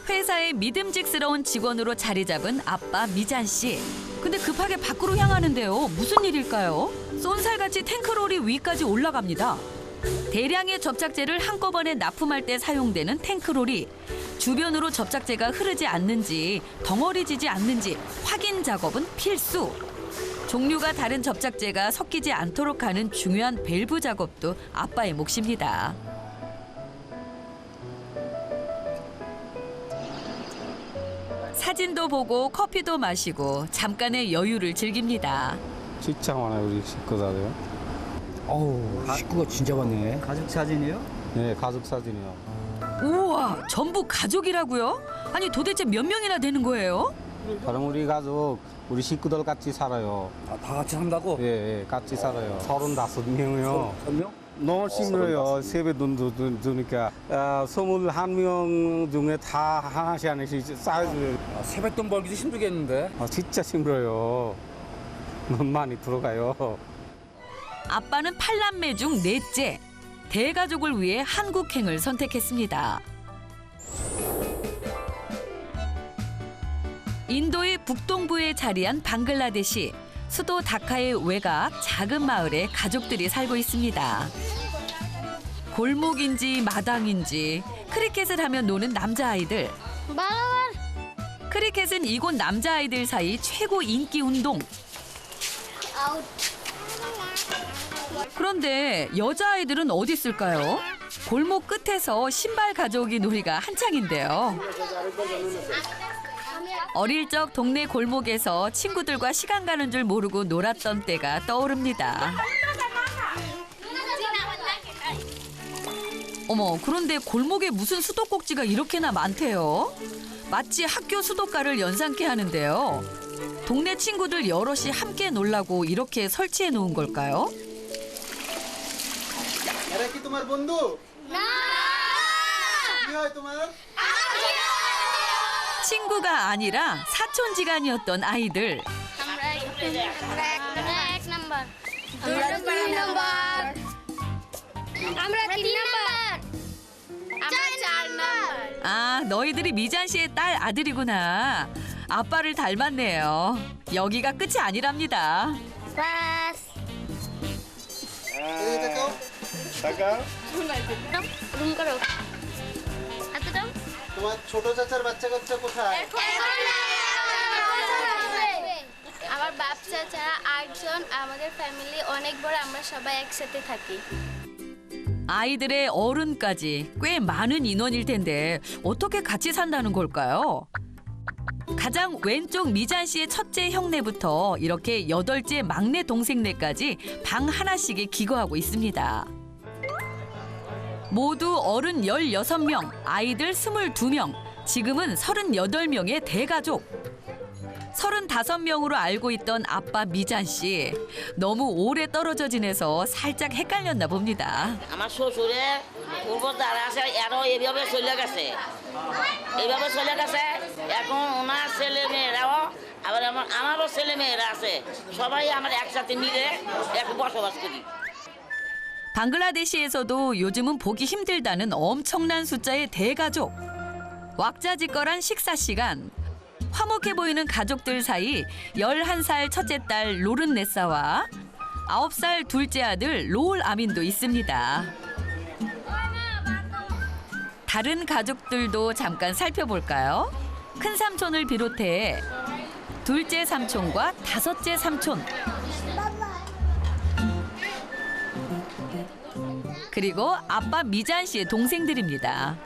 회사의 믿음직스러운 직원으로 자리 잡은 아빠 미잔 씨. 근데 급하게 밖으로 향하는데요. 무슨 일일까요? 쏜살같이 탱크롤이 위까지 올라갑니다. 대량의 접착제를 한꺼번에 납품할 때 사용되는 탱크롤이 주변으로 접착제가 흐르지 않는지 덩어리지지 않는지 확인 작업은 필수. 종류가 다른 접착제가 섞이지 않도록 하는 중요한 밸브 작업도 아빠의 몫입니다. 사진도 보고 커피도 마시고 잠깐의 여유를 즐깁니다. 진짜 많아요, 우리 식구들요. 어우, 식구가 진짜 많네. 가족 사진이요? 네, 가족 사진이요. 우와, 전부 가족이라고요? 아니 도대체 몇 명이나 되는 거예요? 그럼 우리 가족, 우리 식구들 같이 살아요. 아, 다 같이 산다고? 예, 예, 같이 살아요. 35명이요. 한 명? 너무 힘들어요. 세배 돈도 드니까 21명 중에 다 하나씩 쌓여줘요. 아, 세뱃돈 벌기도 힘들겠는데? 진짜 힘들어요. 너무 많이 들어가요. 아빠는 8남매 중 넷째. 대가족을 위해 한국행을 선택했습니다. 인도의 북동부에 자리한 방글라데시. 수도 다카의 외곽 작은 마을에 가족들이 살고 있습니다. 골목인지 마당인지 크리켓을 하며 노는 남자아이들. 크리켓은 이곳 남자아이들 사이 최고 인기 운동. 그런데 여자아이들은 어디 있을까요? 골목 끝에서 신발 가져오기 놀이가 한창인데요. 어릴 적 동네 골목에서 친구들과 시간 가는 줄 모르고 놀았던 때가 떠오릅니다. 어머, 그런데 골목에 무슨 수도꼭지가 이렇게나 많대요? 마치 학교 수도가를 연상케 하는데요. 동네 친구들 여럿이 함께 놀라고 이렇게 설치해 놓은 걸까요? এরা কি তোমার বন্ধু? না! কি হয় তোমার? 친구가 아니라 사촌지간이었던 아이들. আমরা এক নাম্বার আমরা দুই নাম্বার আমরা তিন নাম্বার আমরা চার নাম্বার 아, 너희들이 미잔 씨의 딸 아들이구나. 아빠를 닮았네요. 여기가 끝이 아니랍니다. বাস এই দেখো টাকা রুম করো হাতে দাও তোমার ছোট চাচার বাচ্চা কাচ্চা কোথায়? আমার বাপ চাচা 8 জন আমাদের ফ্যামিলি অনেক বড় আমরা সবাই একসাথে থাকি 아이들의 어른까지 꽤 많은 인원일 텐데 어떻게 같이 산다는 걸까요? 가장 왼쪽 미잔 씨의 첫째 형네부터 이렇게 8째 막내 동생네까지 방 하나씩에 기거하고 있습니다. 모두 어른 16명, 아이들 22명, 지금은 38명의 대가족. 35명으로 알고 있던 아빠 미잔 씨. 너무 오래 떨어져 지내서 살짝 헷갈렸나 봅니다. আমার শ্বশুরে পূর্ব দ্বারা আছে এরও এইভাবে চলে গেছে এইভাবে চলে গেছে এখন ওনার ছেলে মেয়েরাও আবার আমারও ছেলে মেয়েরা আছে সবাই আমার একসাথে মিলে এক বসবাস করি 방글라데시에서도 요즘은 보기 힘들다는 엄청난 숫자의 대가족. 왁자지껄한 식사 시간. 화목해 보이는 가족들 사이 11살 첫째 딸 로른네사와 9살 둘째 아들 로울 아민도 있습니다. 다른 가족들도 잠깐 살펴볼까요? 큰 삼촌을 비롯해 둘째 삼촌과 다섯째 삼촌. 그리고 아빠 미잔 씨의 동생들입니다.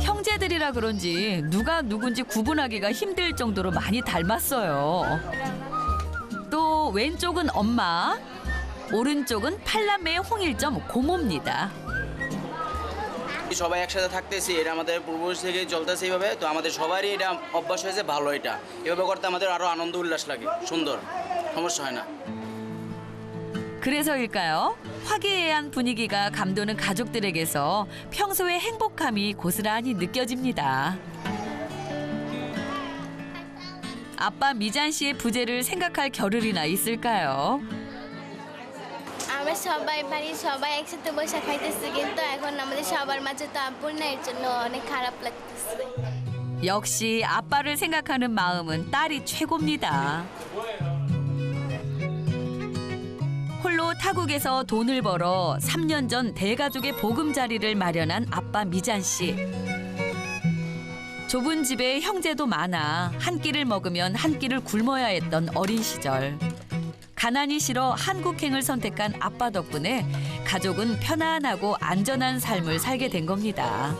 형제들이라 그런지 누가 누군지 구분하기가 힘들 정도로 많이 닮았어요. 또 왼쪽은 엄마, 오른쪽은 8남매의 홍일점 고모입니다. সবাই একসাথে থাকতেছি এটা আমাদের পূর্বপুরুষ থেকে চলতেছে এইভাবে তো আমাদের সবারই এটা অভ্যাস হয়েছে ভালো এটা এভাবে করতে আমাদের আরো আনন্দ উল্লাস লাগে সুন্দর সমস্যা হয় না 그래서일까요? 화기애애한 분위기가 감도는 가족들에게서 평소의 행복함이 고스란히 느껴집니다. 아빠 미잔 씨의 부재를 생각할 겨를이나 있을까요? আমরা সবাই বাড়ির সবাই একসাথে বসে খাইতেছি কিন্তু এখন আমাদের সবার মাঝে তো আপন না এর জন্য অনেক খারাপ লাগতেছে 역시 아빠를 생각하는 마음은 딸이 최고입니다. 홀로 타국에서 돈을 벌어 3년 전 대가족의 보금자리를 마련한 아빠 미잔 씨. 좁은 집에 형제도 많아 한 끼를 먹으면 한 끼를 굶어야 했던 어린 시절. 가난이 싫어 한국행을 선택한 아빠 덕분에 가족은 편안하고 안전한 삶을 살게 된 겁니다.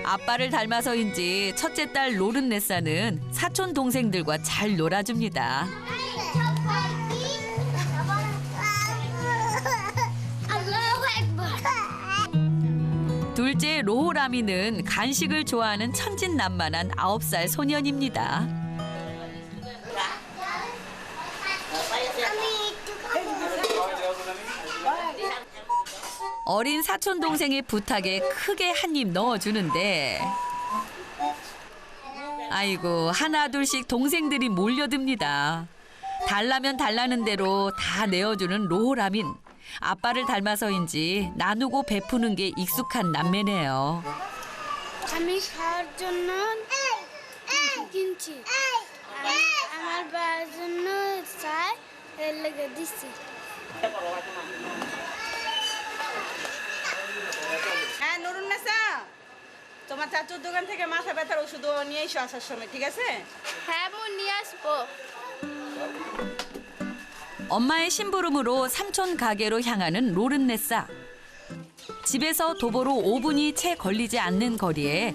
아빠를 닮아서인지 첫째 딸 로른네사는 사촌 동생들과 잘 놀아줍니다. 둘째 로호라미는 간식을 좋아하는 천진난만한 9살 소년입니다. 어린 사촌 동생의 부탁에 크게 한 입 넣어주는데 아이고 하나 둘씩 동생들이 몰려듭니다. 달라면 달라는 대로 다 내어주는 로호라민. 아빠를 닮아서인지 나누고 베푸는 게 익숙한 남매네요. আমি খাওয়ার জন্য কিনছি আমার বাবার জন্য চাই এর লেগে দিচ্ছি। হ্যাঁ নুরুন্নেসা, তোমার চাচুর দোকান থেকে মাথা ব্যথার ওষুধ নিয়ে এসো আসার সময়, ঠিক আছে? হ্যাঁ আম্মু নিয়ে আসবো। 엄마의 심부름으로 삼촌 가게로 향하는 로른네사. 집에서 도보로 5분이 채 걸리지 않는 거리에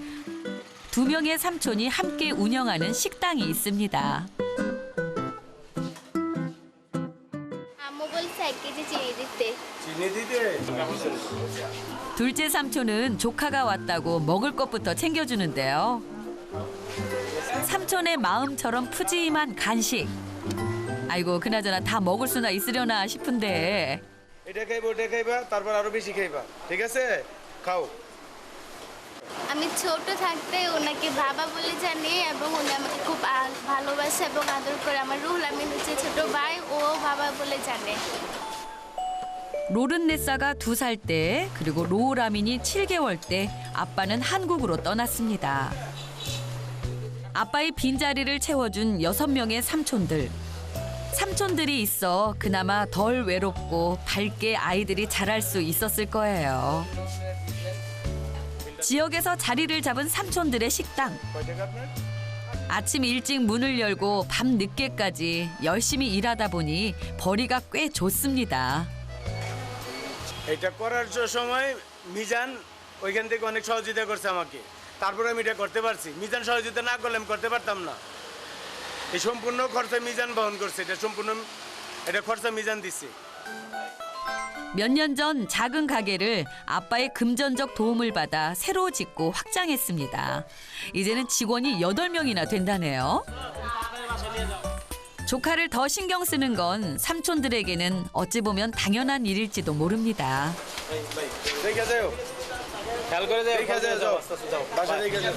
2명의 삼촌이 함께 운영하는 식당이 있습니다. আম্মু বলছে 1 কেজি চিনি দিতে। 둘째 삼촌은 조카가 왔다고 먹을 것부터 챙겨주는데요. 삼촌의 마음처럼 푸짐한 간식. 아이고 그나저나 다 먹을 수나 있으려나 싶은데 এটা খাইবা ওটা খাইবা তারপর আরো বেশি খাইবা ঠিক আছে খাও আমি ছোট থাকতে ওনাকে বাবা বলে জানি এবং উনি আমাকে খুব ভালোবাসে এবং আদর করে। আমার রুহুল আমিন হচ্ছে ছোট ভাই, ও বাবা বলে জানে। 로른네사가 2살 때 그리고 로우라민이 7개월 때 아빠는 한국으로 떠났습니다. 아빠의 빈자리를 채워준 6명의 삼촌들. 삼촌들이 있어 그나마 덜 외롭고 밝게 아이들이 자랄 수 있었을 거예요. 지역에서 자리를 잡은 삼촌들의 식당. 아침 일찍 문을 열고 밤 늦게까지 열심히 일하다 보니 벌이가 꽤 좋습니다. এটা করার সময় মিজান ওইখান থেকে অনেক সহযোগিতা করছে আমাকে তারপরে আমি এটা করতে পারছি মিজান সহযোগিতা না করলে আমি করতে পারতাম না এই সম্পূর্ণ খরচা মিজান বহন করছে এটা খরচা মিজান দিচ্ছে 몇 년 전 작은 가게를 아빠의 금전적 도움을 받아 새로 짓고 확장했습니다. 이제는 직원이 8명이나 된다네요. 조카를 더 신경 쓰는 건 삼촌들에게는 어찌 보면 당연한 일일지도 모릅니다. দেখে যাও খেয়াল করে যাও দেখে যাও বাসা দেখে যাও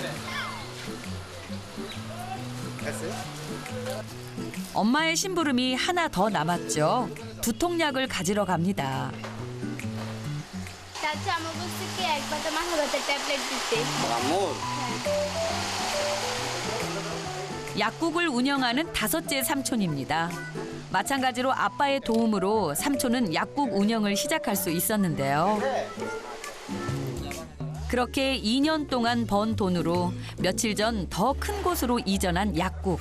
엄마의 심부름이 하나 더 남았죠. 두통약을 가지러 갑니다. চাচা আমার বলছে কি একবার তো মাথা ব্যথার ট্যাবলেট দিতে। 약국을 운영하는 5째 삼촌입니다. 마찬가지로 아빠의 도움으로 삼촌은 약국 운영을 시작할 수 있었는데요. 그렇게 2년 동안 번 돈으로 며칠 전 더 큰 곳으로 이전한 약국.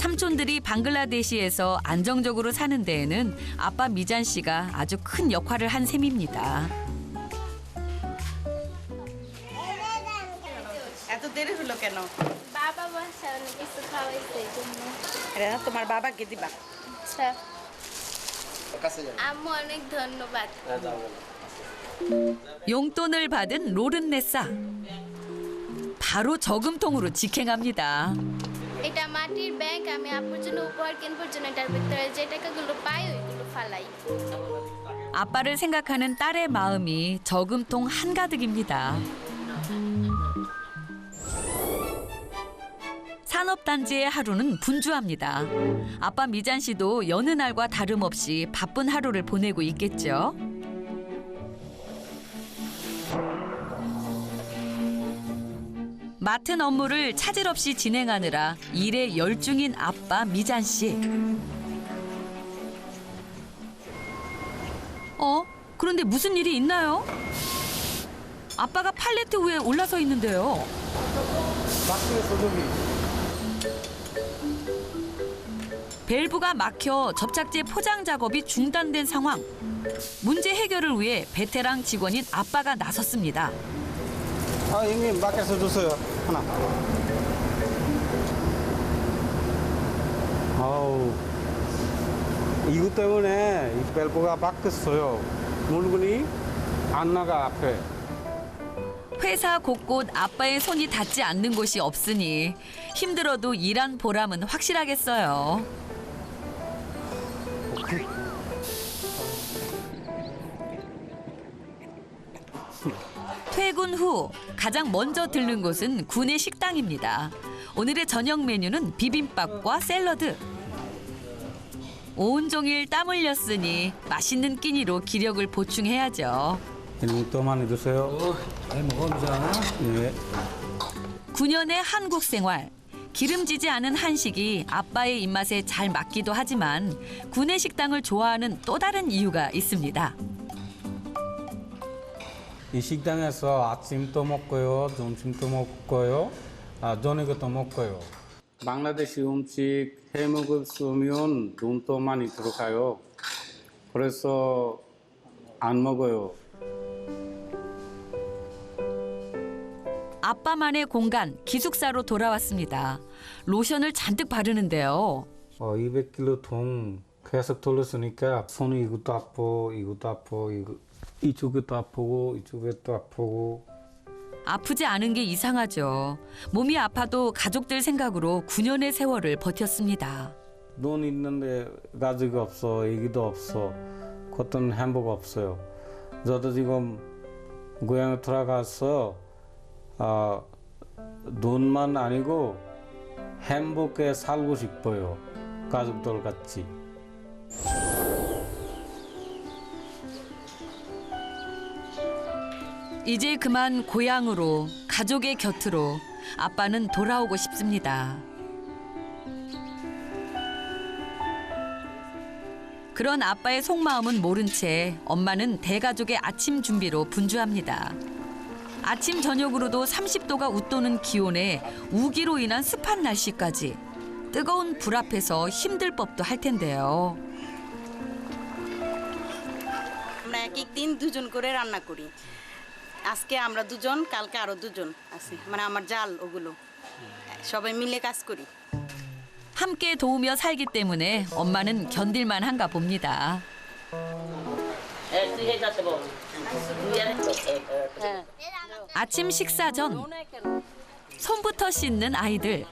삼촌들이 방글라데시에서 안정적으로 사는 데에는 아빠 미잔 씨가 아주 큰 역할을 한 셈입니다. এত দেরি হলো কেন? বাবা বাসা অনেক কিছু খাওয়াইছে এই জন্য। এটা তোমার বাবাকে দিবা। আচ্ছা আম্মু অনেক ধন্যবাদ। 용돈을 받은 로른네사. 바로 저금통으로 직행합니다. এটা মাটির ব্যাংক, আমি আপুর জন্য উপহার কিনবার জন্য এটার ভিতরে যে টাকাগুলো পাই ওইগুলো ফালাই। 아빠를 생각하는 딸의 마음이 저금통 한가득입니다. 산업단지의 하루는 분주합니다. 아빠 미잔 씨도 여느 날과 다름없이 바쁜 하루를 보내고 있겠죠. 맡은 업무를 차질 없이 진행하느라 일에 열중인 아빠 미잔 씨. 그런데 무슨 일이 있나요? 아빠가 팔레트 위에 올라서 있는데요. 밸브가 막혀 접착제 포장 작업이 중단된 상황. 문제 해결을 위해 베테랑 직원인 아빠가 나섰습니다. 형님 밖에서 주세요. 하나. 아우, 이것 때문에 이 밸브가 바뀌었어요. 물건이 안 나가 앞에. 회사 곳곳 아빠의 손이 닿지 않는 곳이 없으니 힘들어도 일한 보람은 확실하겠어요. 퇴근 후 가장 먼저 들른 곳은 구내 식당입니다. 오늘의 저녁 메뉴는 비빔밥과 샐러드. 온종일 땀 흘렸으니 맛있는 끼니로 기력을 보충해야죠. 형님 또 많이 드세요. 잘 먹어, 미자. 예. 9년의 한국 생활. 기름지지 않은 한식이 아빠의 입맛에 잘 맞기도 하지만 구내 식당을 좋아하는 또 다른 이유가 있습니다. 이 식당에서 아침도 먹고요, 점심도 먹고요, 저녁도 먹고요. 방글라데시 음식 해 먹었으면 돈도 많이 들어가요. 그래서 안 먹어요. 아빠만의 공간, 기숙사로 돌아왔습니다. 로션을 잔뜩 바르는데요. 200kg 통 계속 돌렸으니까 손이 이것도 아프고 이것도 아프고 이쪽에도 아프고 이쪽에도 아프고. 아프지 않은 게 이상하죠. 몸이 아파도 가족들 생각으로 9년의 세월을 버텼습니다. 돈 있는데 가지가 없어, 애기도 없어, 그것도 행복 없어요. 저도 지금 고향에 돌아가서 돈만 아니고 행복하게 살고 싶어요. 가족들 같이. 이제 그만 고향으로, 가족의 곁으로 아빠는 돌아오고 싶습니다. 그런 아빠의 속마음은 모른 채 엄마는 대가족의 아침 준비로 분주합니다. 아침 저녁으로도 30도가 웃도는 기온에 우기로 인한 습한 날씨까지 뜨거운 불 앞에서 힘들 법도 할 텐데요. আমরা এক এক দিন দুজন করে রান্না করি। আজকে আমরা দুজন, কালকে আরো দুজন আছে, মানে আমার জাল ওগুলো সবাই মিলে কাজ করি। 함께 도우며 살기 때문에 엄마는 견딜만 한가 봅니다. 아침 식사 전 손부터 씻는 아이들.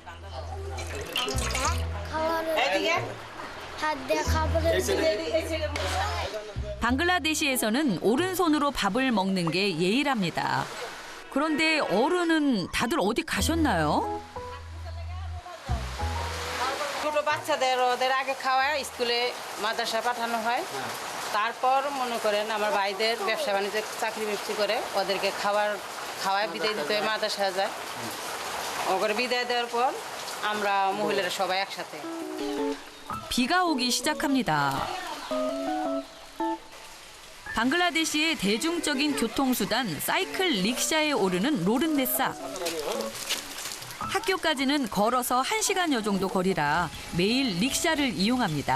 방글라데시에서는 오른손으로 밥을 먹는 게 예의랍니다. 그런데 어른은 다들 어디 가셨나요? ছোট বাচ্চাদের ওদের আগে খাওয়ায় স্কুলে মাদ্রাসা পাঠানো হয়, তারপর মনে করেন আমার ভাইদের ব্যবসা বাণিজ্য চাকরি বাকরি করে ওদেরকে খাওয়ায় বিদায় দিতে হয়, মাদ্রাসা যায়। ওকে বিদায় দেওয়ার পর আমরা মহিলারা সবাই একসাথে। 비가 오기 시작합니다. 방글라데시의 대중적인 교통수단 사이클 릭샤에 오르는 로른네사. 학교까지는 걸어서 1시간여 정도 거리라 매일 릭샤를 이용합니다.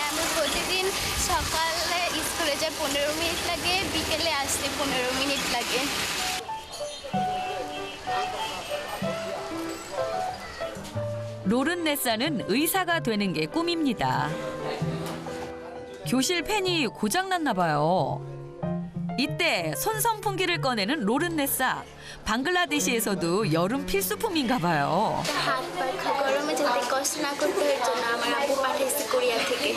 আমি প্রতিদিন সকালে স্কুলে যাই 15 মিনিট লাগে, বিকেলে আসতে 15 মিনিট লাগে। 로른네사는 의사가 되는 게 꿈입니다. 교실 팬이 고장났나 봐요. 이때 손선풍기를 꺼내는 로른네사. 방글라데시에서도 여름 필수품인가 봐요. হাত পা গরমে যাতে কষ্ট না করতে হয় জন্য আমার আব্বু পাঠিয়েছে কোরিয়া থেকে।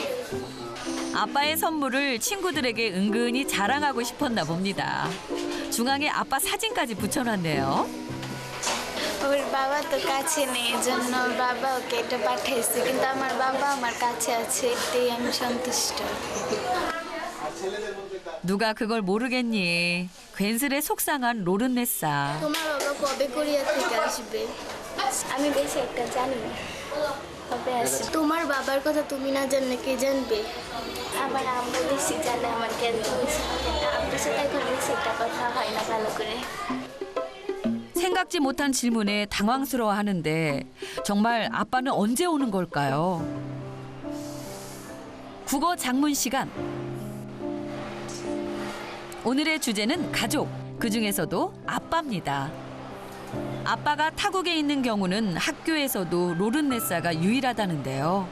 아빠의 선물을 친구들에게 은근히 자랑하고 싶었나 봅니다. 중앙에 아빠 사진까지 붙여놨네요. ওর বাবা তো কাছে নেই, জন্য ওর বাবা ওকে এটা পাঠিয়েছে, কিন্তু আমার বাবা আমার কাছে আছে, এতেই আমি সন্তুষ্ট। 누가 그걸 모르겠니? 괜스레 속상한 로른네사। তোমার বাবা কবে কোরিয়া থেকে আসবে? আমি বেশি একটা জানি না কবে আসবে। তোমার বাবার কথা তুমি না জানলে কে জানবে? আমার আম্মু বেশি জানে আমার কেন আপনার সাথে এখন বেশি একটা কথা হয় না ভালো করে। 생각지 못한 질문에 당황스러워하는데 정말 아빠는 언제 오는 걸까요? 국어 장문 시간. 오늘의 주제는 가족, 그중에서도 아빠입니다. 아빠가 타국에 있는 경우는 학교에서도 로른네사가 유일하다는데요.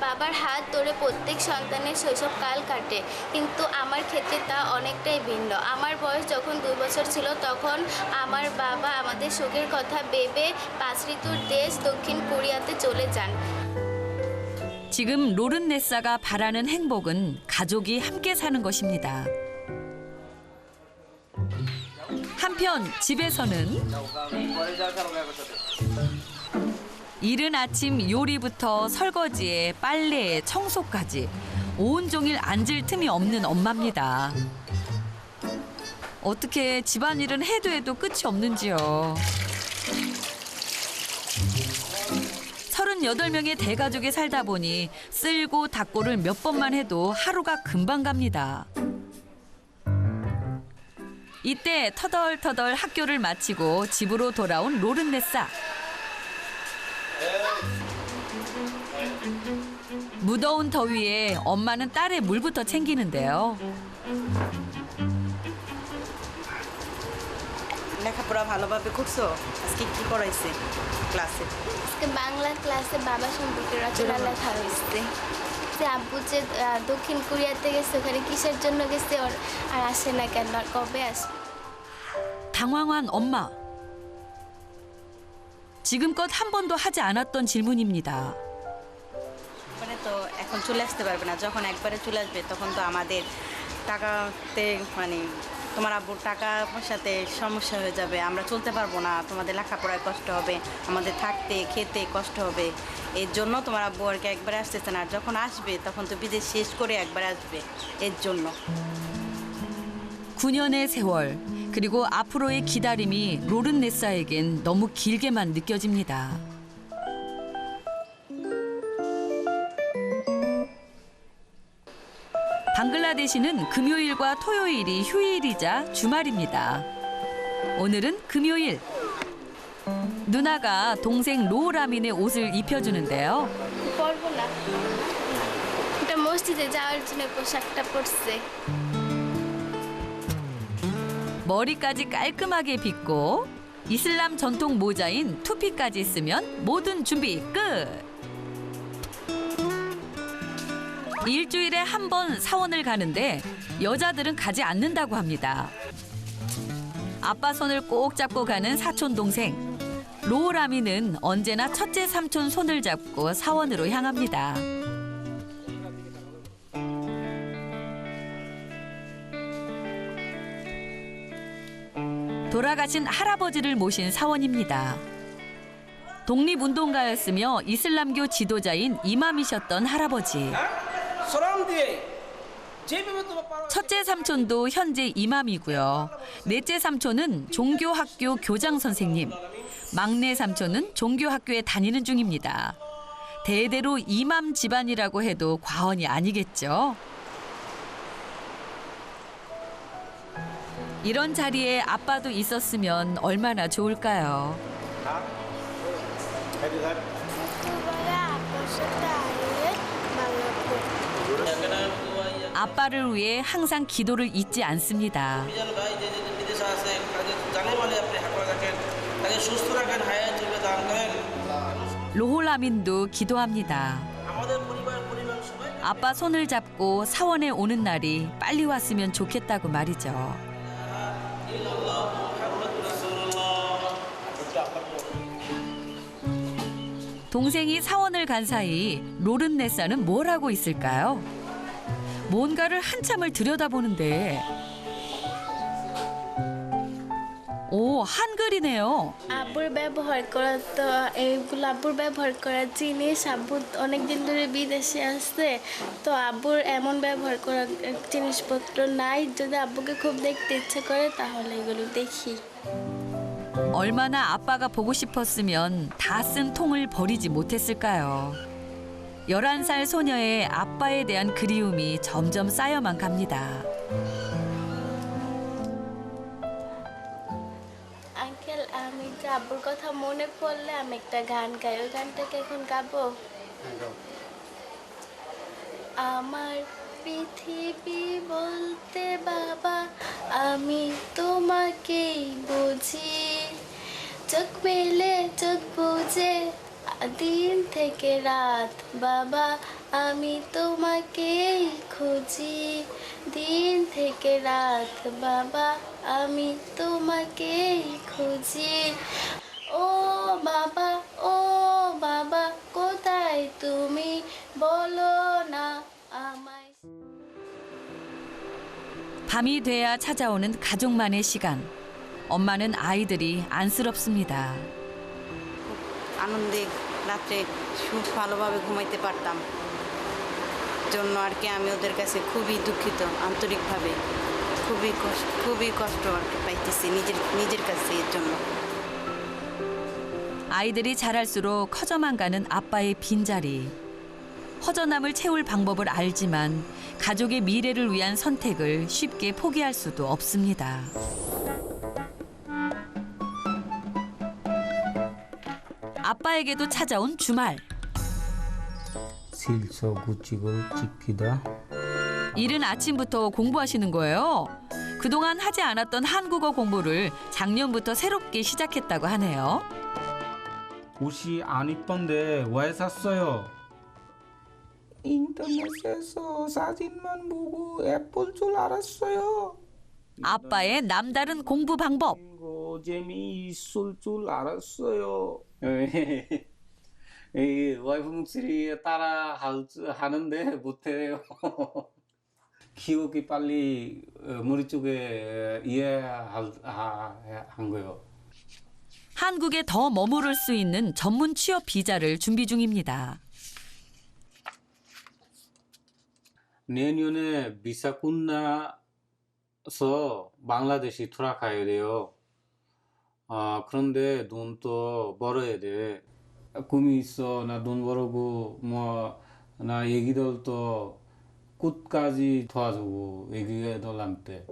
বাবার হাত ধরে প্রত্যেক সন্তানের শৈশবকাল কাটে, কিন্তু আমার ক্ষেত্রে তা অনেকটাই ভিন্ন। আমার বয়স যখন 2 বছর ছিল তখন আমার বাবা আমাদের শোকের কথা ভেবে 5 ঋতুর দেশ দক্ষিণ কোরিয়াতে চলে যান। 지금 로른네사가 바라는 행복은 가족이 함께 사는 것입니다. 한편 집에서는 이른 아침 요리부터 설거지에 빨래에 청소까지 온종일 앉을 틈이 없는 엄마입니다. 어떻게 집안일은 해도 끝이 없는지요. 38명의 대가족이 살다 보니 쓸고 닦고를 몇 번만 해도 하루가 금방 갑니다. 이때 터덜터덜 학교를 마치고 집으로 돌아온 로른네사. 무더운 더위에 엄마는 딸의 물부터 챙기는데요. লেখাপড়া ভালোভাবে করছো? আজকে কি পড়াইছে ক্লাসে? আজকে বাংলা ক্লাসে বাবা সম্পর্কে রচনা লেখা হয়েছে। যে আব্বু যে দক্ষিণ কোরিয়াতে গেছে ওখানে কিসের জন্য গেছে আর আসে না কেন, আর কবে আসবে? 당황한 엄마. 지금껏 한 번도 하지 않았던 질문입니다. মানে তো এখন চলে আসতে পারবে না, যখন একবারে চলে আসবে তখন তো আমাদের টাকাতে মানে তোমার আব্বুর টাকা পয়সাতে সমস্যা হয়ে যাবে, আমরা চলতে পারবো না, তোমাদের লেখাপড়ায় কষ্ট হবে, আমাদের থাকতে খেতে কষ্ট হবে। এর জন্য তোমার আব্বু আর কি একবারে আসতেছে না, আর যখন আসবে তখন তো বিদেশ শেষ করে একবার আসবে, এর জন্য। 9년의 세월, 그리고 앞으로의 기다림이 로른네사에겐 너무 길게만 느껴집니다. 방글라데시는 금요일과 토요일이 휴일이자 주말입니다. 오늘은 금요일. 누나가 동생 로라민의 옷을 입혀주는데요. পরবো না, এটা মসজিদে যাওয়ার জন্য পোশাকটা পরছে। 머리까지 깔끔하게 빗고 이슬람 전통 모자인 투피까지 쓰면 모든 준비 끝! 일주일에 한 번 사원을 가는데 여자들은 가지 않는다고 합니다. 아빠 손을 꼭 잡고 가는 사촌 동생. 로라미는 언제나 첫째 삼촌 손을 잡고 사원으로 향합니다. 돌아가신 할아버지를 모신 사원입니다. 독립운동가였으며 이슬람교 지도자인 이맘이셨던 할아버지. 첫째 삼촌도 현재 이맘이고요. 넷째 삼촌은 종교학교 교장 선생님. 막내 삼촌은 종교학교에 다니는 중입니다. 대대로 이맘 집안이라고 해도 과언이 아니겠죠. 이런 자리에 아빠도 있었으면 얼마나 좋을까요. 아빠를 위해 항상 기도를 잊지 않습니다. 로홀라민도 기도합니다. 아빠 손을 잡고 사원에 오는 날이 빨리 왔으면 좋겠다고 말이죠. 동생이 사원을 간 사이 로른네사는 뭘 하고 있을까요? 뭔가를 한참을 들여다보는데 오, 한글이네요. আব্বুর ব্যবহার করা তো এইগুলো আব্বুর ব্যবহার করা জিনিস আব্বু অনেকদিন ধরে বিদেশে আসছে তো আব্বুর এমন ব্যবহার করা জিনিসপত্র নাই যদি আব্বুকে খুব দেখতে ইচ্ছে করে তাহলে এগুলো দেখি 얼마나 아빠가 보고 싶었으면 다 쓴 통을 버리지 못했을까요? 11살 소녀의 아빠에 대한 그리움이 점점 쌓여만 갑니다. আঙ্কেল আমি যে আব্বুর কথা মনে পড়লে আমি একটা গান গাই ওই গানটাকে এখন গাবো আমার পৃথিবী বলতে বাবা আমি তোমাকেই বুঝি চোখ মেলে চোখ বুঝে দিন থেকে রাত বাবা আমি তোমাকেই খুঁজি দিন থেকে রাত বাবা আমি তোমাকেই খুঁজি ও বাবা কোথায় তুমি বলো না আমায় 밤이 돼야 찾아오는 가족만의 시간. 엄마는 아이들이 안쓰럽습니다. আনন্দে রাত্রে খুব ভালোভাবে ঘুমাইতে পারতাম জন্য আর কি আমি ওদের কাছে খুবই দুঃখিত আন্তরিকভাবে খুবই কষ্ট আর কি পাইতেছি নিজের কাছে এর জন্য 아이들이 자랄수록 커져만 가는 아빠의 빈자리. 허전함을 채울 방법을 알지만 가족의 미래를 위한 선택을 쉽게 포기할 수도 없습니다. 아빠에게도 찾아온 주말. 실서 구찌고 찍기다. 이른 아침부터 공부하시는 거예요. 그동안 하지 않았던 한국어 공부를 작년부터 새롭게 시작했다고 하네요. 옷이 안 이쁜데 왜 샀어요? 인터넷에서 사진만 보고 예쁠 줄 알았어요. 아빠의 남다른 공부 방법. 거 재미있을 줄 알았어요. 이 와이프 목소리 따라 하는데 못해요. 기억이 빨리 머리 쪽에 이해한 거예요. 한국에 더 머무를 수 있는 전문 취업 비자를 준비 중입니다. 내년에 비자 끝나서 방글라데시 돌아가야 돼요. 그런데 돈도 벌어야 돼. 꿈이 있어. 나 돈 벌고 나 애기들도 끝까지 도와주고 애기들한테.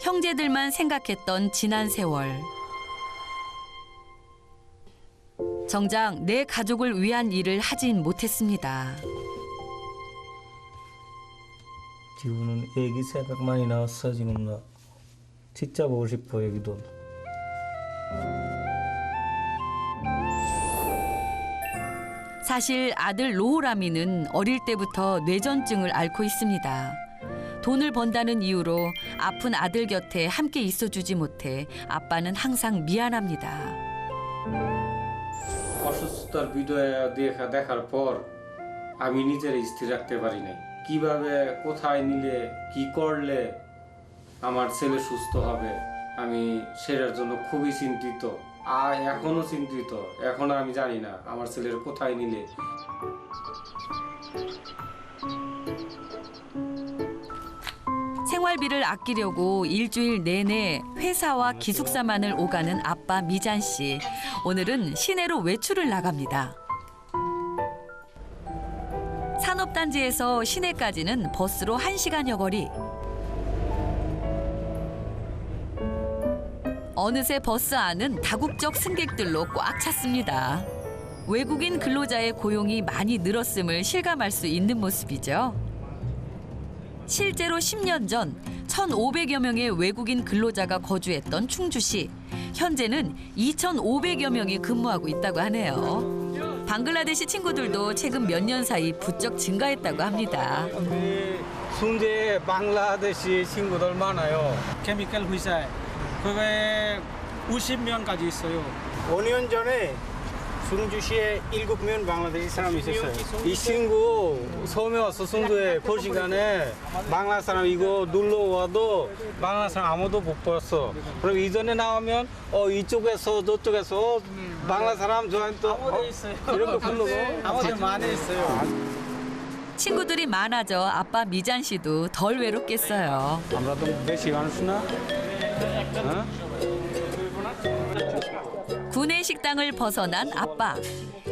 형제들만 생각했던 지난 세월. 정작 내 가족을 위한 일을 하진 못했습니다. 지금은 애기 생각만이 나왔어. 지금 나 진짜 보고 싶어 애기도. 사실 아들 로호라미는 어릴 때부터 뇌전증을 앓고 있습니다. 돈을 번다는 이유로 아픈 아들 곁에 함께 있어주지 못해 아빠는 항상 미안합니다. অসুস্থতার ভিডিও দেখার পর আমি নিজের স্থির রাখতে পারি নাই। কিভাবে কোথায় নিলে কি করলে আমার ছেলে সুস্থ হবে আমি সেটার জন্য খুবই চিন্তিত। আর এখনো চিন্তিত। এখন আমি জানি না আমার ছেলের কোথায় নিলে 생활비를 아끼려고 일주일 내내 회사와 기숙사만을 오가는 아빠 미잔 씨. 오늘은 시내로 외출을 나갑니다. 산업단지에서 시내까지는 버스로 1시간여 거리. 어느새 버스 안은 다국적 승객들로 꽉 찼습니다. 외국인 근로자의 고용이 많이 늘었음을 실감할 수 있는 모습이죠. 실제로 10년 전 1,500여 명의 외국인 근로자가 거주했던 충주시. 현재는 2,500여 명이 근무하고 있다고 하네요. 방글라데시 친구들도 최근 몇 년 사이 부쩍 증가했다고 합니다. 순제 방글라데시 친구들 많아요. 케미컬 회사에 그게 50명까지 있어요. 5년 전에 순주시에 7명 방글라데시 사람이 있었어요. 이 친구 처음에 와서 순두에 볼 시간에 방글라 사람 이거 놀러 와도 방글라 사람 아무도 못 봤어. 그럼 이전에 나오면 이쪽에서 저쪽에서 방글라 사람 저한테 또 이렇게 부르고 아무도 많이 있어요. 친구들이 많아져 아빠 미잔 씨도 덜 외롭겠어요. 아무래도 বেশি মানুষ না? 구내 식당을 벗어난 아빠.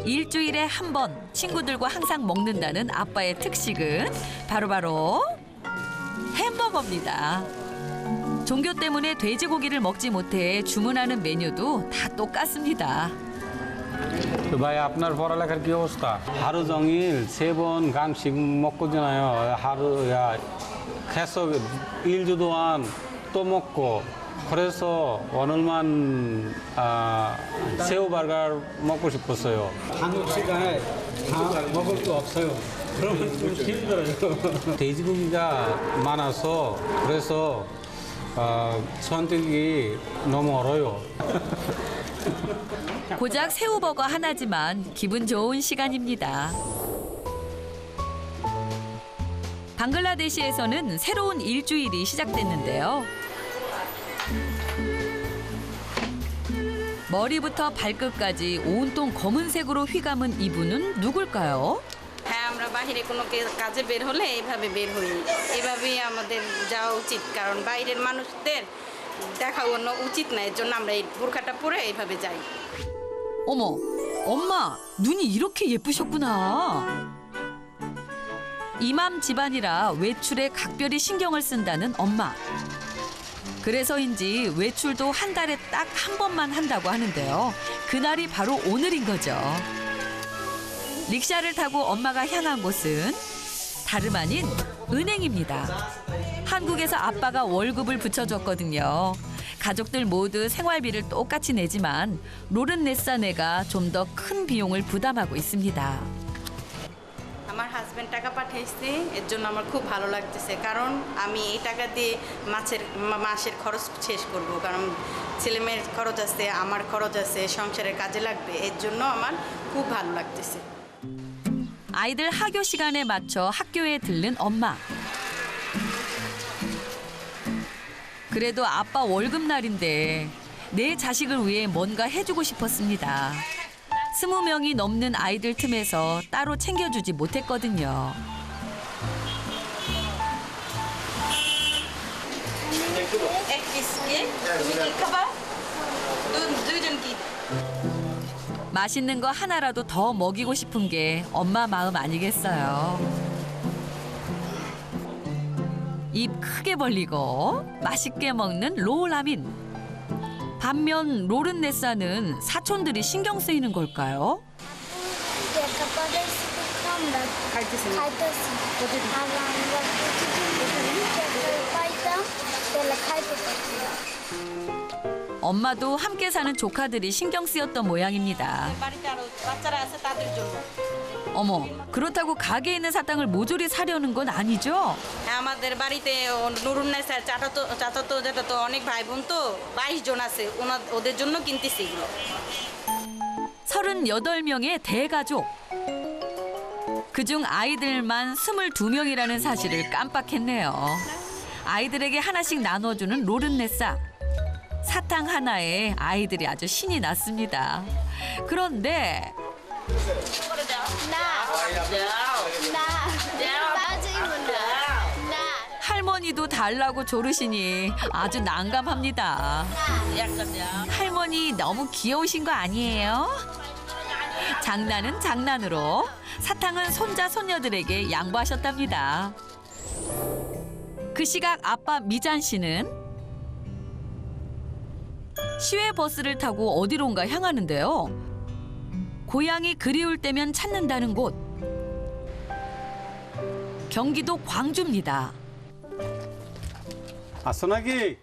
일주일에 한 번 친구들과 항상 먹는다는 아빠의 특식은 바로바로 햄버거입니다. 종교 때문에 돼지고기를 먹지 못해 주문하는 메뉴도 다 똑같습니다. তো ভাই আপনার পড়ালেখার কি অবস্থা? 하루 종일 3번 간식 먹거든요. 하루 계속 일주 동안 또 먹고 그래서 오늘만 새우버거 먹고 싶었어요. 한국 시간에 다 먹을 거 없어요. 그러면 좀 힘들어요. 돼지고기가 많아서 그래서 선택이 너무 어려워요. 고작 새우버거 하나지만 기분 좋은 시간입니다. 방글라데시에서는 새로운 일주일이 시작됐는데요. 머리부터 발끝까지 온통 검은색으로 휘감은 이분은 누굴까요? হ্যাঁ আমরা বাইরে কোনো কাজে বের হলে এইভাবে বের হই এভাবেই আমাদের যাওয়া উচিত কারণ বাইরের মানুষদের দেখা অন্য উচিত না এর জন্য আমরা এই বোরখাটা পরে এইভাবে যাই 어머, 엄마, 눈이 이렇게 예쁘셨구나. 이맘 집안이라 외출에 각별히 신경을 쓴다는 엄마. 그래서인지 외출도 한 달에 딱 한 번만 한다고 하는데요. 그날이 바로 오늘인 거죠. 릭샤를 타고 엄마가 향한 곳은 다름 아닌 은행입니다. 한국에서 아빠가 월급을 붙여줬거든요. 가족들 모두 생활비를 똑같이 내지만 로른네사네가 좀 더 큰 비용을 부담하고 있습니다. আমার হাজবেন্ড টাকা পাঠিয়েছে এর জন্য আমার খুব ভালো লাগতেছে কারণ আমি এই টাকা দিয়ে মাসের খরচ শেষ করব কারণ ছেলেমেয়ের খরচ আছে আমার খরচ আছে সংসারের কাজে লাগবে এর জন্য আমার খুব ভালো লাগতেছে 아이들 하교 시간에 맞춰 학교에 들른 엄마. 그래도 아빠 월급날인데 내 자식을 위해 뭔가 해주고 싶었습니다. 20명이 넘는 아이들 틈에서 따로 챙겨주지 못했거든요. 맛있는 거 하나라도 더 먹이고 싶은 게 엄마 마음 아니겠어요. 입 크게 벌리고 맛있게 먹는 로라민. 반면 로른네사는 사촌들이 신경 쓰이는 걸까요? 엄마도 함께 사는 조카들이 신경 쓰였던 모양입니다. বাড়িতে আরো বাচ্চারা আছে তাদের জন্য 어머, 그렇다고 가게에 있는 사탕을 모조리 사려는 건 아니죠? আমাদের বাড়িতে নুরুন্নেসার চাচাতো যেটাতো অনেক ভাই বোন তো 22 জন আছে ওদের জন্য কিনতেছি এগুলো 38명의 대가족. 그중 아이들만 22명이라는 사실을 깜빡했네요. 아이들에게 하나씩 나눠주는 로른네사. 사탕 하나에 아이들이 아주 신이 났습니다. 그런데 할머니도 달라고 조르시니 아주 난감합니다. 할머니 너무 귀여우신 거 아니에요? 장난은 장난으로 사탕은 손자 손녀들에게 양보하셨답니다. 그 시각 아빠 미잔 씨는 시외 버스를 타고 어디론가 향하는데요. 고향이 그리울 때면 찾는다는 곳. 경기도 광주입니다. আসছো নাকি?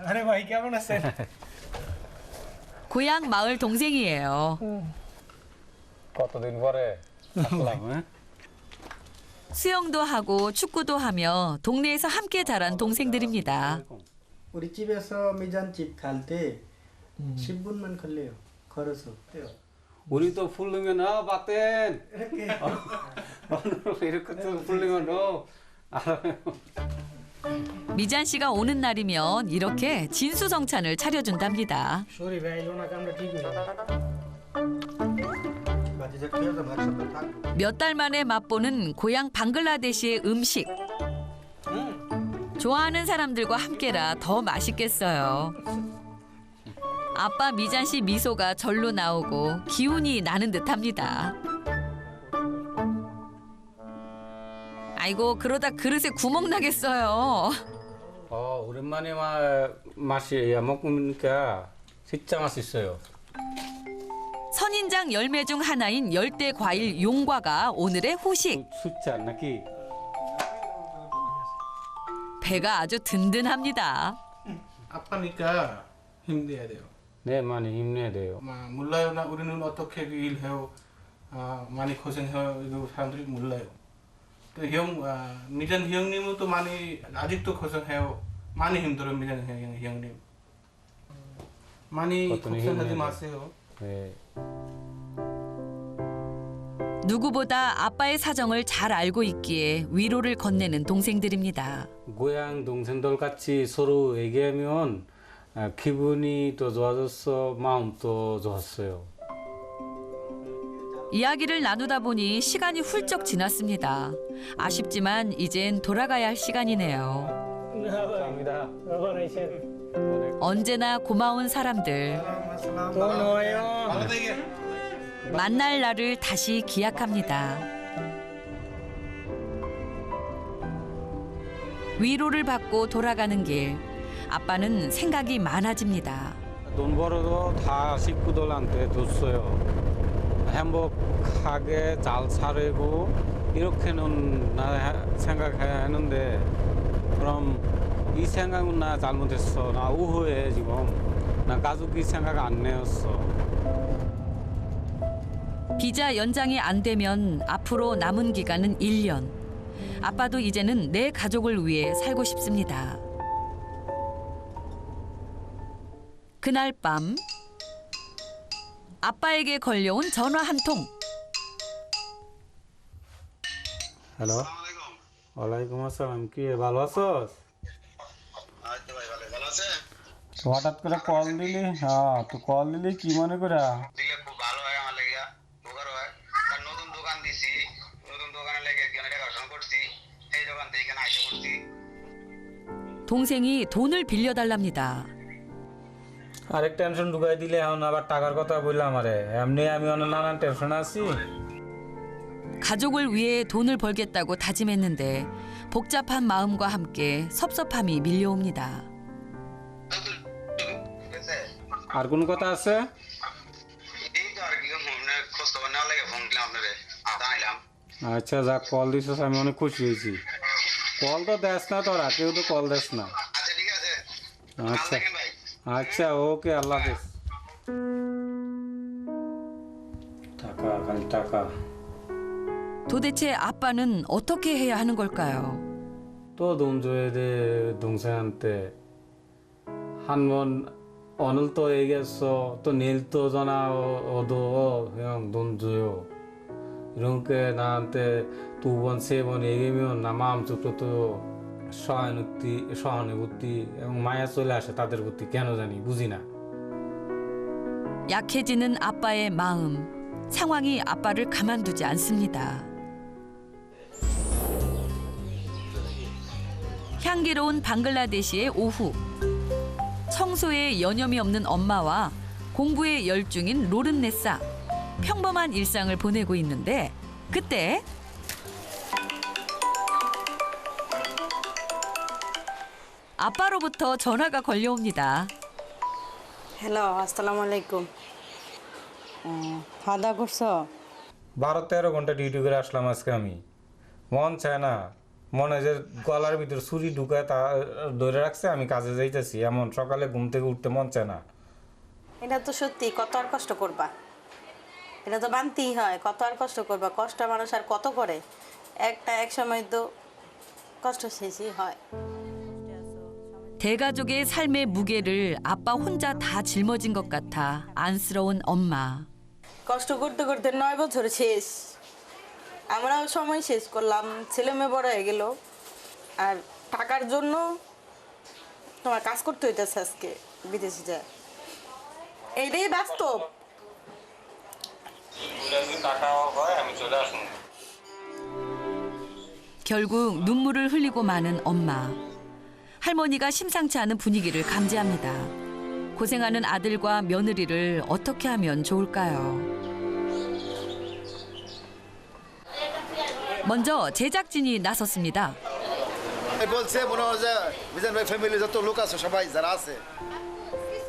আরে ভাই কেমন আছেন? 고향 마을 동생이에요. কতদিন পরে আসলাম? 수영도 하고 축구도 하며 동네에서 함께 자란 동생들입니다. 우리 집에서 미잔집 갈 때 10분만 걸려요. 걸어서. 우리도 부르면 바텐 오늘 이렇게 또 부르면 알아요. 미잔 씨가 오는 날이면 이렇게 진수성찬을 차려준답니다. 몇 달 만에 맛보는 고향 방글라데시의 음식. 좋아하는 사람들과 함께라 더 맛있겠어요. 아빠 미잔 씨 미소가 절로 나오고 기운이 나는 듯합니다. 아이고 그러다 그릇에 구멍 나겠어요. 오랜만에 맛이 먹으니까 진짜 맛있어요. 선인장 열매 중 하나인 열대 과일 용과가 오늘의 후식. 숫자 나기. 배가 아주 든든합니다. 아빠니까 힘내야 돼요. 네, 많이 힘내야 돼요. 몰라요. 우리는 어떻게 일해요. 많이 고생해요. 이거 사람들이 몰라요. 또 미잔 형님은 또 많이 아직도 고생해요. 많이 힘들어요, 미잔 형님. 많이 걱정하지 마세요. 네. 누구보다 아빠의 사정을 잘 알고 있기에 위로를 건네는 동생들입니다. 고향 동생들 같이 서로 얘기하면 기분이 더 좋아졌어, 마음도 좋았어요. 이야기를 나누다 보니 시간이 훌쩍 지났습니다. 아쉽지만 이젠 돌아가야 할 시간이네요. 감사합니다. 언제나 고마운 사람들. 만날 날을 다시 기약합니다. 위로를 받고 돌아가는 길. 아빠는 생각이 많아집니다. 돈 벌어도 다 식구들한테 줬어요. 행복하게 잘 살고 이렇게는 나 생각해야 하는데 그럼 이 생각은 나 잘못했어. 나 후회해 지금. 나 가족이 생각 안 내었어. 비자 연장이 안 되면 앞으로 남은 기간은 1년. 아빠도 이제는 내 가족을 위해 살고 싶습니다. 그날 밤 아빠에게 걸려온 전화 한 통. হ্যালো ওয়ালাইকুম আসসালাম কি ভালো আছোস হঠাৎ করে কল দিলি হ্যাঁ তো কল দিলি কি মনে করে দিলে খুব ভালো হয় আমার লেগে উপকার হয় আর নতুন দোকান দিছি নতুন দোকানে লেগে এখানে ডেকোরেশন করছি এই দোকান থেকে এখানে আইসা করছি 동생이 돈을 빌려달랍니다. আরেক টেনশন ঢুকাই দিলে এখন আবার টাকার কথা বললাম আমারে এমনি আমি অনেক নানান টেনশন আছি 가족을 위해 돈을 벌겠다고 다짐했는데 복잡한 마음과 함께 섭섭함이 밀려옵니다. আর কোন কথা আছে এই তো আর কি মনে খোঁজ খবর নেওয়ার লেগে ফোন দিলাম আপনারে জানাইলাম আচ্ছা যা কল দিছিস আমি অনেক খুশি হয়েছি কল তো দেস না তোরা কেউ তো কল দেস না আচ্ছা ঠিক আছে আচ্ছা আচ্ছা ওকে আল্লাহ হাফেজ টাকা খালি টাকা 도대체 아빠는 어떻게 해야 하는 걸까요? 또 돈 줘야 돼 동생한테 한 번 오늘 또 얘기했어 또 내일 또 전화 얻어 형 돈 줘요 이렇게 나한테 두 번 세 번 얘기하면 나 마음속도 또 সহানুভূতি এবং মায়া চলে আসে তাদের প্রতি কেন জানি বুঝি না 약해지는 아빠의 마음. 상황이 아빠를 가만두지 않습니다. 향기로운 방글라데시의 오후. 청소에 여념이 없는 엄마와 공부에 열중인 로른네사. 평범한 일상을 보내고 있는데 그때 아빠로부터 전화가 걸려옵니다. হ্যালো আসসালামু আলাইকুম খাওয়া দাওয়া করছো 12-13 ঘন্টা ডিউটি করে আসলাম আজকে আমি মন চায় না মনে যে গলার ভিতর ছুরি ঢুকায় তা ধরে রাখছে আমি কাজে যাইতেছি এমন সকালে ঘুম থেকে উঠতে মন চায় না এটা তো সত্যি কত আর কষ্ট করবা এটা তো বানতেই হয় কত আর কষ্ট করবা কষ্ট মানুষ আর কত করে এক সময় তো কষ্ট শেষই হয় 대가족의 삶의 무게를 아빠 혼자 다 짊어진 것 같아 안쓰러운 엄마. কষ্ট করতে করতে 9 বছর শেষ। আমরাও সময় শেষ করলাম, ছেলে মেয়ে বড় হয়ে গেল, আর টাকার জন্য তোমার কাজ করতে হইতেছে আজকে বিদেশে যায়। এইটাই বাস্তব। 결국 눈물을 흘리고 마는 엄마. 할머니가 심상치 않은 분위기를 감지합니다. 고생하는 아들과 며느리를 어떻게 하면 좋을까요? 먼저 제작진이 나섰습니다.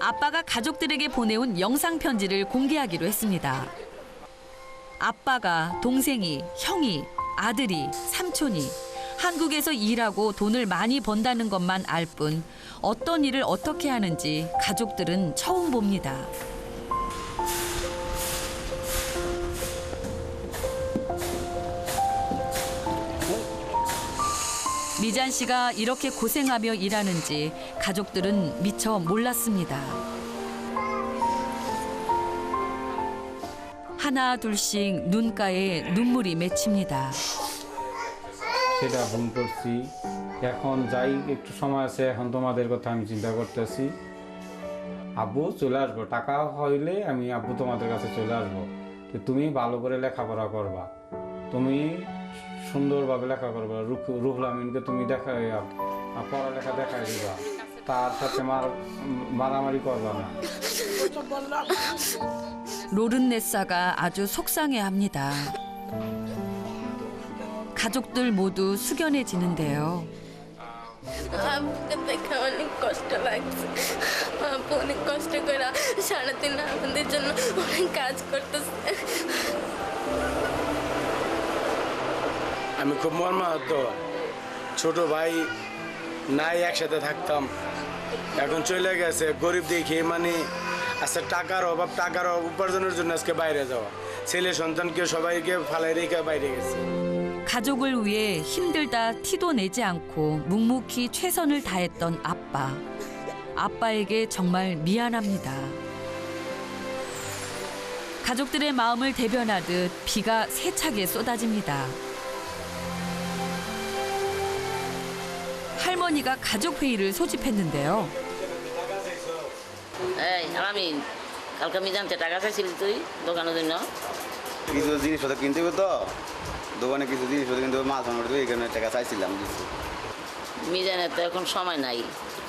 아빠가 가족들에게 보내온 영상 편지를 공개하기로 했습니다. 아빠가 동생이, 형이, 아들이, 삼촌이 한국에서 일하고 돈을 많이 번다는 것만 알 뿐 어떤 일을 어떻게 하는지 가족들은 처음 봅니다. 미잔 씨가 이렇게 고생하며 일하는지 가족들은 미처 몰랐습니다. 하나 둘씩 눈가에 눈물이 맺힙니다. সেটা ভুল করছি। এখন যাই একটু সময় আছে, এখন তোমাদের কথা আমি চিন্তা করতেছি। আব্বু চলে আসবো, টাকা হইলে আমি আব্বু তোমাদের কাছে চলে আসবো। তো তুমি ভালো করে লেখাপড়া করবা, তুমি সুন্দরভাবে লেখা করবা। রুহুল আমিনকে তুমি পড়ালেখা দেখাই দিবা, তার সাথে মারামারি করবা না। 로른네사가 아주 속상해합니다. 가족들 모두 숙연해지는데요. আমাকে দেখে অনেক কষ্ট লাগছে। আপু অনেক কষ্ট করে সারাদিন আমাদের জন্য অনেক কাজ করতেছে। আমি খুব মর্মাহত। ছোট ভাই নাই, একসাথে থাকতাম, এখন চলে গেছে। গরিব দেখে মানে আচ্ছা টাকার অভাব উপার্জনের জন্য আজকে বাইরে যাওয়া, ছেলে সন্তানকে সবাইকে ফালাই রেখে বাইরে গেছে। 가족을 위해 힘들다 티도 내지 않고 묵묵히 최선을 다했던 아빠. 아빠에게 정말 미안합니다. 가족들의 마음을 대변하듯 비가 세차게 쏟아집니다. 할머니가 가족 회의를 소집했는데요. এই আলামিন, কালকে মিজানতে টাকা চাইছিলি তুই দোকানের জন্য? কিছু জিনিসপত্র কিনতে হবে তো, দোকানে কিছু জিনিসপত্র কিনতে হবে, মাছ আনতে হবে, এখানে টাকা চাইছিলাম। মিজানের তো এখন সময় নাই,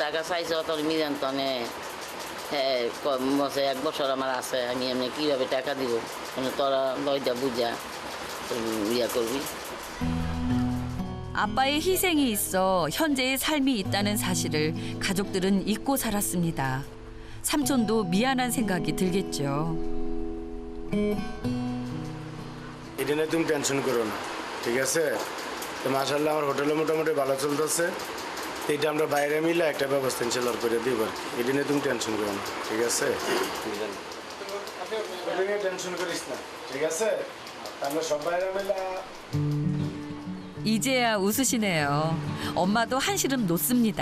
টাকা চাইছে তোর মিজান তো আমি বছর 1 বছর আমার আছে, আমি এমনি কীভাবে টাকা দিব? তোরা লয়টা বুঝা ইয়া করবি। 아빠의 희생이 있어 현재의 삶이 있다는 사실을 가족들은 잊고 살았습니다. 삼촌도 미안한 생각이 들겠죠. এটা নিয়ে তুমি টেনশন করো না, ঠিক আছে? তো মাশাআল্লাহ আমার হোটেলে মোটামুটি ভালো চলতেছে। এইটা আমরা বাইরে মিলে একটা ব্যবস্থা ইনশাআল্লাহ করে দিব। এটা নিয়ে তুমি টেনশন করো না, ঠিক আছে? এটা নিয়ে টেনশন করিস না, ঠিক আছে? আমরা সব বাইরে মিলে। 이제야 웃으시네요. 엄마도 한시름 놓습니다.